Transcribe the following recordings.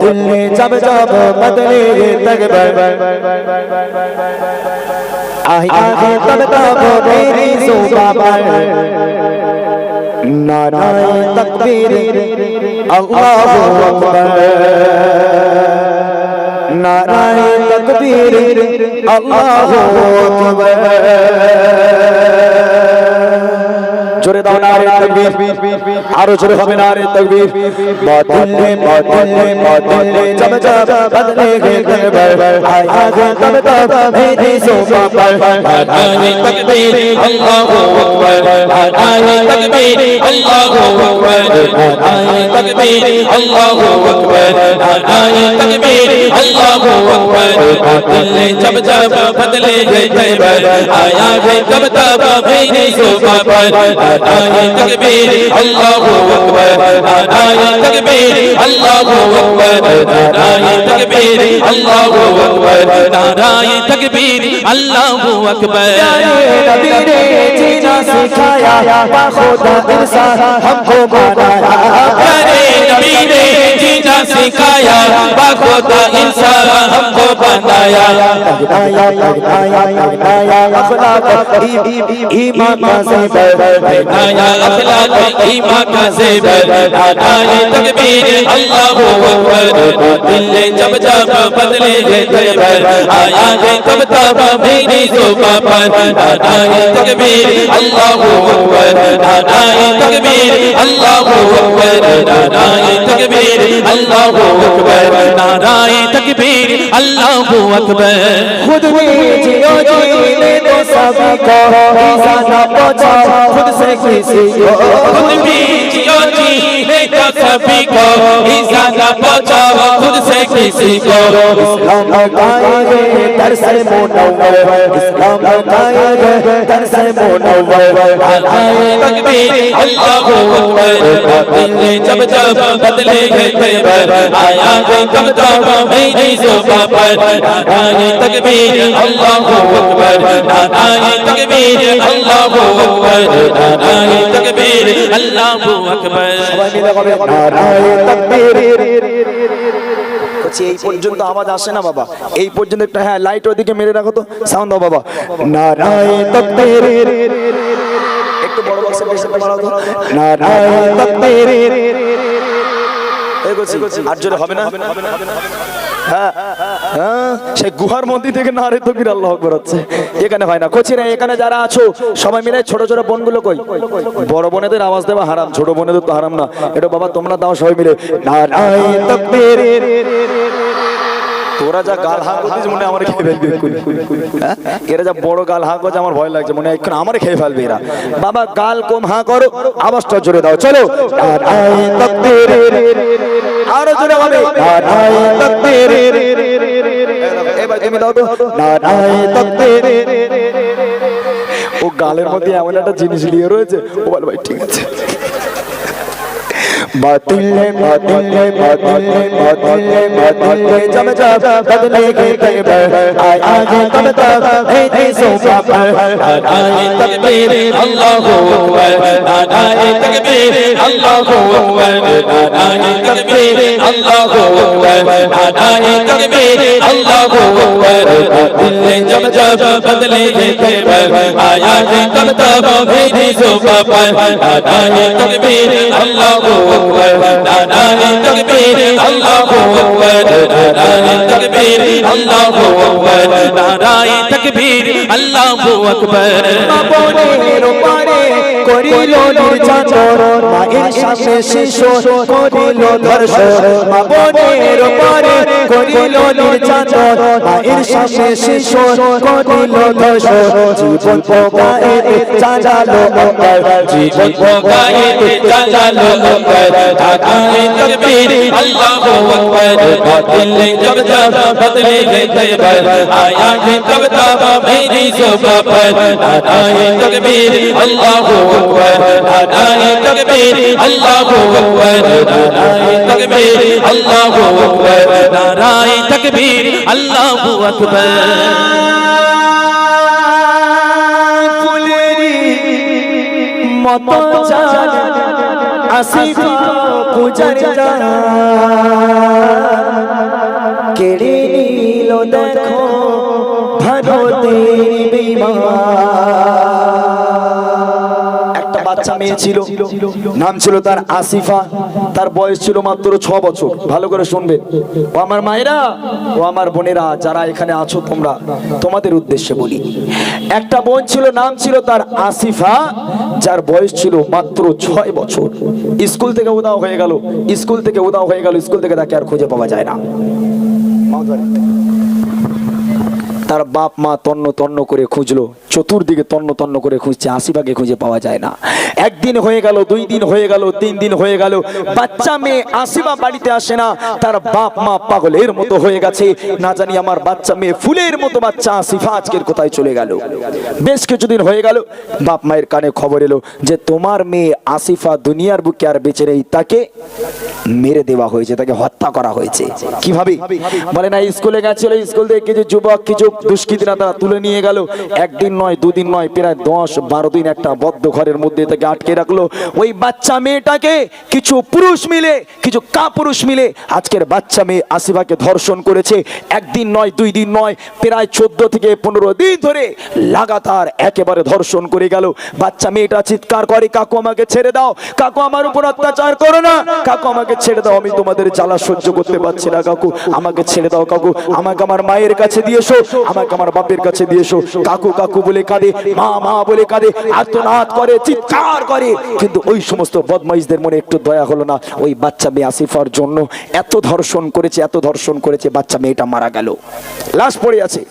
बातिल जब जब बदले तकबर आगे तब तब मेरी ज़ुबान पर नाराए तकबीर अल्लाहु अकबर नाराए तकबीर अल्लाहु अकबर जोरे दाओ नारे तकबीर आरो जोरे হবে नारे तकबीर बातिल जब जब बदले तकबर आगे तब तब मेरी ज़ुबान पर नाराए तकबीर अल्लाहु अकबर नाराए तकबीर अल्लाहु अकबर नाराए तकबीर अल्लाहु अकबर नाराए तकबीर अल्लाहु अकबर बातिल जब जब बदले तकबर आया है तब तब मेरी ज़ुबान पर नाराए तकबीर अल्लाहु अकबर नाराए तकबीर अल्लाहु अकबर नाराए तकबीर अल्लाहु अकबर नाराए तकबीर अल्लाहु अकबर नबी ने जीना सिखाया खुदा इंसान हमको बनाया प्यारे नबी ने जीना सिखाया खुदा इंसान हमको बनाया अखलाक ईमान का ज़ेवर नया अखलाक ईमान का ज़ेवर नाराए तकबीर अल्लाहु अकबर दिल जब जब बदले तकबर आया है तब तब मेरी ज़ुबान पर नाराए तकबीर अल्लाहु अकबर नाराए तकबीर अल्लाहु अकबर नाराए तकबीर अल्लाहु अकबर नाराए तकबीर अल्लाहु अकबर खुद में जियो जीने दो सभी को ईज़ा पहुंचा खुद से किसी को खुद भी जियो जीने दो सभी को ईज़ा न पहुंचाओ खुद से किसी को इस्लाम गाएंगे दर से मुनव्वर इस्लाम गाएंगे दर से मुनव्वर नाराए तकबीर अल्लाहु अकबर दिल जब जब बदले तकबर आया है तब तब मेरी ज़ुबान पर नाराए तकबीर अल्लाहु अकबर नाराए तकबीर अल्लाहु अकबर नाराए तकबीर अल्लाहु अकबर সবাই মিলে হবে নারায়ে তাকবীর এই পর্যন্ত আওয়াজ আসে না বাবা এই পর্যন্ত একটা হ্যাঁ লাইট ওদিকে মেরে রাখো তো সাউন্ড দাও বাবা নারায়ে তাকবীর একটু বড় বক্সে বেশি বাড়াও তো নারায়ে তাকবীর এগোছি আর জোরে হবে না হ্যাঁ হ্যাঁ সেই গুহার মন্দির থেকে নারে তাকবীর আল্লাহু আকবার হচ্ছে এখানে হয় না কোচিরা এখানে যারা আছো সবাই মিলে ছোট ছোট বোনগুলো কই বড় বোনেদের আওয়াজ দেওয়া হারাম ছোট বোনেদের তো হারাম না এটা বাবা তোমরা দাও সবাই মিলে নারায়ে তাকবীর তোরা যা গাল হাঁ করছিস মনে আমার খেয়ে ফেলবে এরা যা বড় গাল হাঁ করছে আমার ভয় লাগছে মনে এখন আমার খেয়ে ফেলবে এরা বাবা গাল কম হাঁ করো আওয়াজটা জোরে দাও চলো নারায়ে তাকবীর আরো জোরে হবে নারায়ে তাকবীর এবার তুমি দাও তো নারায়ে তাকবীর ও গালের মধ্যে এমন একটা জিনিস নিয়ে রয়েছে ও বল ভাই ঠিক আছে बातिल जब जब बदले तकबर आया है तब तब मेरी ज़ुबान पर नाराए तकबीर अल्लाहु अकबर नाराए तकबीर अल्लाहु अकबर नाराए तकबीर अल्लाहु अकबर नाराए तकबीर अल्लाहु अकबर दिल जब जब बदले तकबर आया है तब तब मेरी ज़ुबान पर नाराए तकबीर अल्लाहु अकबर नाराए तकबीर अल्लाहु अकबर नाराए तकबीर अल्लाहु अकबर नाराए तकबीर अल्लाहु अकबर মাবনের পারে করিল নির্যাতন মায়ের সামনে শিশু করিল ধর্ষণ মাবনের পারে করিল নির্যাতন মায়ের সামনে শিশু করিল ধর্ষণ জীবন পোকায়ে জাজালো অঙ্গার जीवन पोकाए जाजालो अकबर नाराए तकबीर अल्लाहु अकबर दिल जब जब बदले तकबर आया है तब तब मेरी ज़ुबान पर नाराए तकबीर अल्लाहु अकबर नाराए तकबीर अल्लाहु अकबर नाराए तकबीर अल्लाहु अकबर नाराए तकबीर अल्लाहु अकबर মতো আসিফা পূজার জান কেড়ে নিল দেখো ভারতের বিমান। একটা বাচ্চা মেয়ে ছিল, নাম ছিল তার আসিফা, তার বয়স ছিল মাত্র 6 বছর। ভালো করে শুনবেন ও আমার মায়েরা, ও আমার বোনেরা যারা এখানে আছো, তোমরা তোমাদের উদ্দেশ্যে বলি। একটা বোন ছিল, নাম ছিল তার আসিফা, যার বয়স ছিল মাত্র 6 বছর। স্কুল থেকে উধাও হয়ে গেল, স্কুল থেকে উধাও হয়ে গেল, স্কুল থেকে তাকে আর খুঁজে পাওয়া যায় না। তার বাপ মা তন্ন তন্ন করে খুঁজলো, চতুর্দিকে তন্ন তন্ন করে খুঁজছে, আসিফাকে খুঁজে পাওয়া যায় না। একদিন হয়ে গেল, 2 দিন হয়ে গেল, 3 দিন হয়ে গেল, বাচ্চা মেয়ে আসিফা বাড়িতে আসে না। তার বাপ মা পাগলের মতো হয়ে গেছে, না জানি আমার বাচ্চা মেয়ে ফুলের মতো বাচ্চা আসিফা আজকের কোথায় চলে গেল। বেশ কিছুদিন হয়ে গেল, বাপ মায়ের কানে খবর এলো যে তোমার মেয়ে আসিফা দুনিয়ার বুকে আর বেঁচে নেই, তাকে মেরে দেওয়া হয়েছে, তাকে হত্যা করা হয়েছে। কিভাবে বলে না, স্কুলে গেছিল, স্কুল থেকে কিছু যুবক কিছু দুষ্কৃতীরা তারা তুলে নিয়ে গেল। একদিন নয়, 2 দিন নয়, প্রায় 10-12 দিন একটা বদ্ধ ঘরের মধ্যে তাকে আটকে রাখলো। ওই বাচ্চা মেয়েটাকে কিছু পুরুষ মিলে, কিছু কাপুরুষ মিলে আজকের বাচ্চা মেয়ে আসিফাকে ধর্ষণ করেছে। একদিন নয়, 2 দিন নয়, প্রায় 14 থেকে 15 দিন ধরে লাগাতার একেবারে ধর্ষণ করে গেল। বাচ্চা মেয়েটা চিৎকার করে, কাকু আমাকে ছেড়ে দাও, কাকু আমার উপর অত্যাচার করো না, কাকু আমাকে ছেড়ে দাও, আমি তোমাদের জ্বালা সহ্য করতে পারছি না, কাকু আমাকে ছেড়ে দাও, কাকু আমাকে আমার মায়ের কাছে দিয়ে এসো, আমাকে আমার বাপের কাছে দিয়ে এসো। কাকু কাকু বলে কাঁদে, মা মা বলে কাঁদে, আর্তনাদ করে, চিৎকার করে। কিন্তু ওই সমস্ত বদমাইশদের মনে একটু দয়া হলো না। ওই বাচ্চা মেয়ে আসিফার জন্য এত ধর্ষণ করেছে, এত ধর্ষণ করেছে, বাচ্চা মেয়েটা মারা গেল, লাশ পড়ে আছে।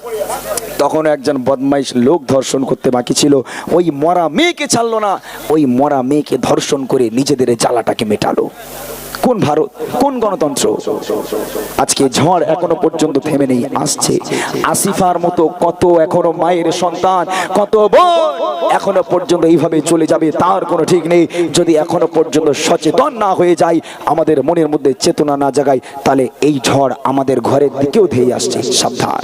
তখন একজন বদমাইশ লোক ধর্ষণ করতে বাকি ছিল, ওই মরা মেয়েকে ছাড়লো না, ওই মরা মেয়েকে ধর্ষণ করে নিজেদের জ্বালাটাকে মেটালো। কোন ভারত, কোন গণতন্ত্র? আজকে ঝড় এখনো পর্যন্ত থেমে নেই, আসছে। আসিফার মতো কত এখনো মায়ের সন্তান, কত বোন এখনো পর্যন্ত এইভাবে চলে যাবে, তার কোনো ঠিক নেই। যদি এখনো পর্যন্ত সচেতন না হয়ে যায়, আমাদের মনের মধ্যে চেতনা না জাগায়, তাহলে এই ঝড় আমাদের ঘরের দিকেও ধেয়ে আসছে। সাবধান।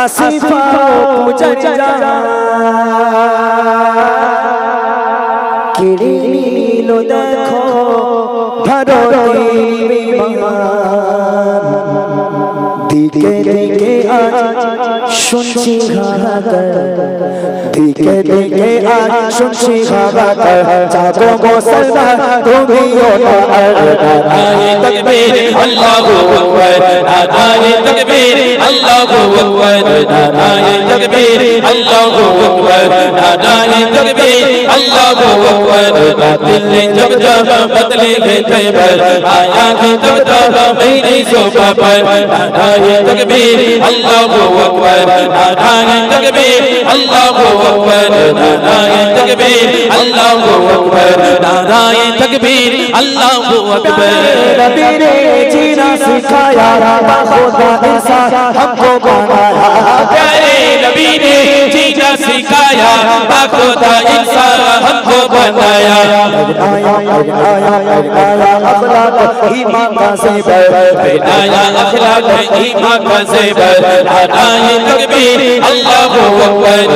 আসিফা পূজার জান কেড়ে নিল দেখো ভারতের বিমান। দিকে দিকে আজ শুনছি হাহাকার, দিকে দিকে আজ শুনছি হাহাকার, জাগো মুসলমান তুমিও না নারায়ে তাকবীর আল্লাহু আকবার, নারায়ে তাকবীর আল্লাহু আকবার, নারায়ে তাকবীর আল্লাহু আকবার, নারায়ে তাকবীর আল্লাহু আকবার। दिल्ली जब जब बदले गए खैबर, आया है तब तब मेरी सोफा पर। नाराये तकबीर अल्लाहु अकबर, नाराये तकबीर अल्लाहु अकबर, नाराये तकबीर अल्लाहु अकबर, नाराये तकबीर अल्लाहु अकबर। नबी ने जीना सिखाया, खुदा इंसान हमको बनाया। प्यारे नबी ने जीना सिखाया, खुदा इंसान हमको बनाया। अखलाक ईमान का ज़ेवर, आया अखलाक ईमान का ज़ेवर। नाराये तकबीर अल्लाहु अकबर,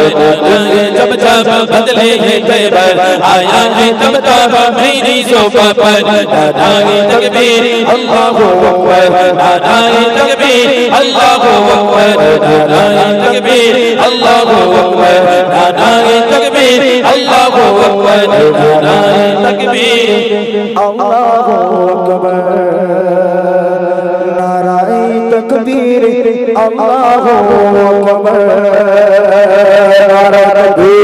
जब जब बदले है खैबर, आया है तब तब मेरी सोफा पर। नाराये तकबीर अल्लाहु अकबर, नाराये तकबीर अल्लाहु अकबर, नाराये तकबीर अल्लाहु अकबर, नाराये तकबीर अल्लाहु अकबर, नाराये तकबीर अल्लाहु अकबर, नाराए तकबीर अल्लाहु अकबर, नाराए तकबीर।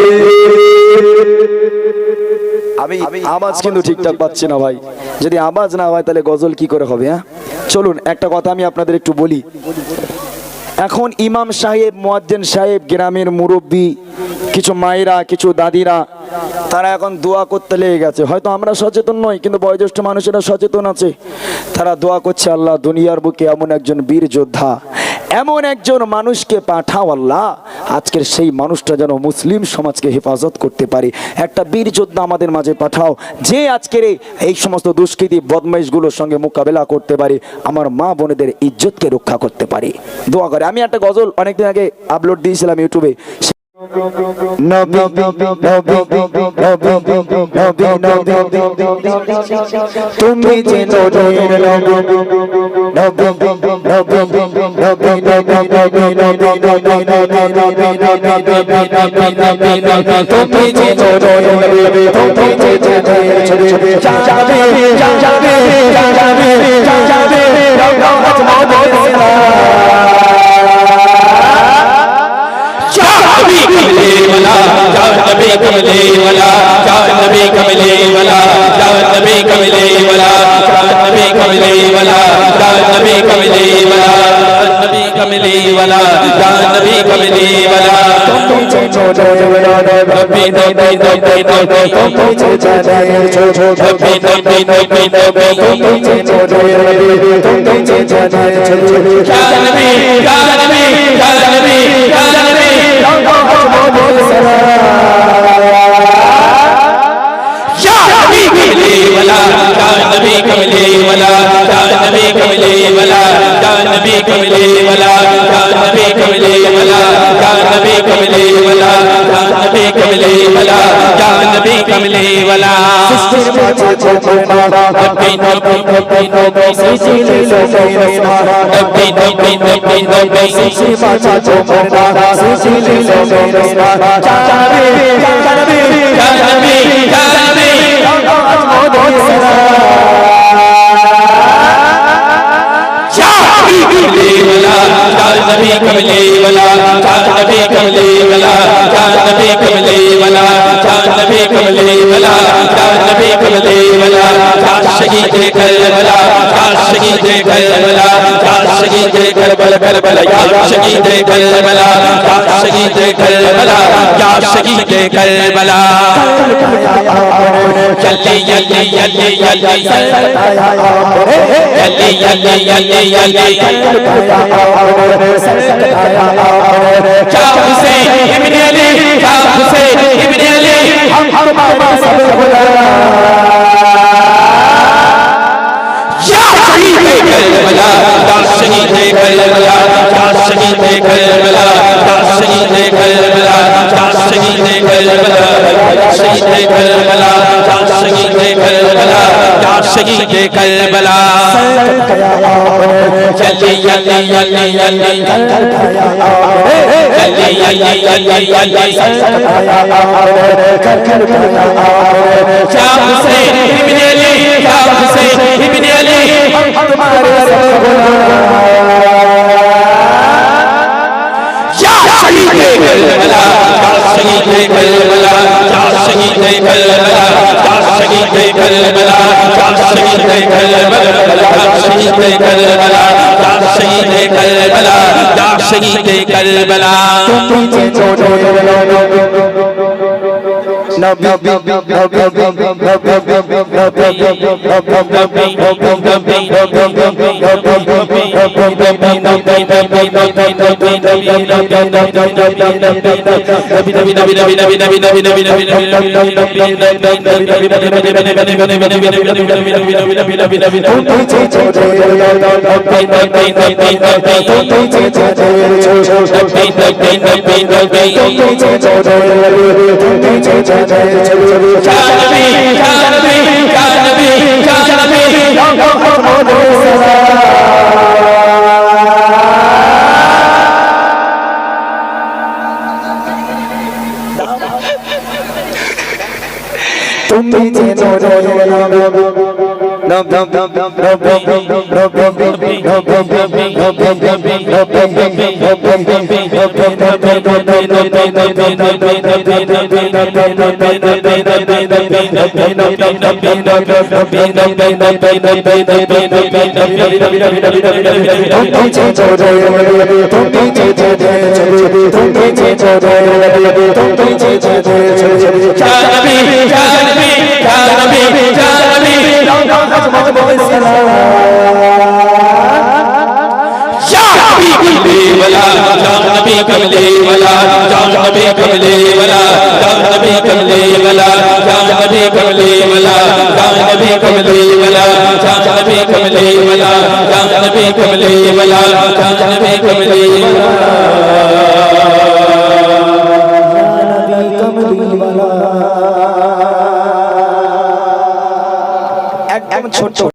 আমি আওয়াজ কিন্তু ঠিকঠাক পাচ্ছি না ভাই, যদি আওয়াজ না হয় তাহলে গজল কি করে হবে? হ্যাঁ চলুন একটা কথা আমি আপনাদের একটু বলি। এখন ইমাম সাহেব, মুয়াজ্জিন সাহেব, গ্রামের মুরব্বী, কিছু মায়েরা, কিছু দাদিরা, তারা এখন দোয়া করতে লেগে গেছে। হয়তো আমরা সচেতন নই, কিন্তু বয়োজ্যেষ্ঠ মানুষেরা সচেতন আছে। তারা দোয়া করছে, আল্লাহ দুনিয়ার বুকে এমন একজন বীর যোদ্ধা, এমন একজন মানুষকে পাঠাও আল্লাহ, আজকের সেই মানুষটা যেন মুসলিম সমাজকে হেফাজত করতে পারে। একটা বীর যোদ্ধা আমাদের মাঝে পাঠাও, যে আজকের এই সমস্ত দুষ্কৃতী বদমাইশগুলোর সঙ্গে মোকাবেলা করতে পারে, আমার মা বোনেদের ইজ্জতকে রক্ষা করতে পারে। দোয়া করে। আমি একটা গজল অনেকদিন আগে আপলোড দিয়েছিলাম ইউটিউবে। নবী তুমি যে নবীর নবী তুমি যে नबी कमले वाला, नबी कमले वाला, नबी कमले वाला, नबी कमले वाला, नबी कमले वाला, नबी कमले वाला, नबी कमले वाला। नबी नबी नबी नबी, नबी नबी नबी नबी, या नबी, या नबी, या नबी, या नबी कमले वाला, नबी कमले वाला, नबी कमले वाला, नबी कमले वाला, नबी कमले वाला, नबी कमले वाला, नबी कमले वाला। नबी नबी नबी नबी, नबी नबी नबी नबी, नबी कमले वाला, नबी कमले वाला, नबी कमले वाला, नबी कमले वाला, नबी कमले वाला, शहीद करबला, शहीद करबला, शहीद करबला, करबला या शहीद करबला, शहीद करबला या शहीद करबला। यल्ली यल्ली यल्ली यल्ली यल्ली यल्ली यल्ली यल्ली क्या हुसैन इब्न अली, क्या हुसैन इब्न अली, हम तुम्हारे सब खुदा या शहीद करबला, या शहीद करबला, या शहीद करबला, या शहीद करबला, या शहीद करबला, शहीद करबला, या शहीद करबला, या शहीद करबला। यल्ली यल्ली यल्ली यल्ली यल्ली यल्ली यल्ली यल्ली क्या हुसैन इब्न अली, क्या हुसैन इब्न अली, हम तुम्हारे सब या शहीद करबला, या शहीद करबला, या शहीद करबला, या शहीद करबला, या शहीद करबला, या शहीद करबला, या शहीद करबला, या शहीद करबला। नबी कमले वाला या नबी कमले वाला या नबी कमले वाला या नबी कमले वाला या नबी कमले वाला या नबी कमले वाला या नबी कमले वाला या नबी कमले वाला या नबी कमले वाला একদম ছোট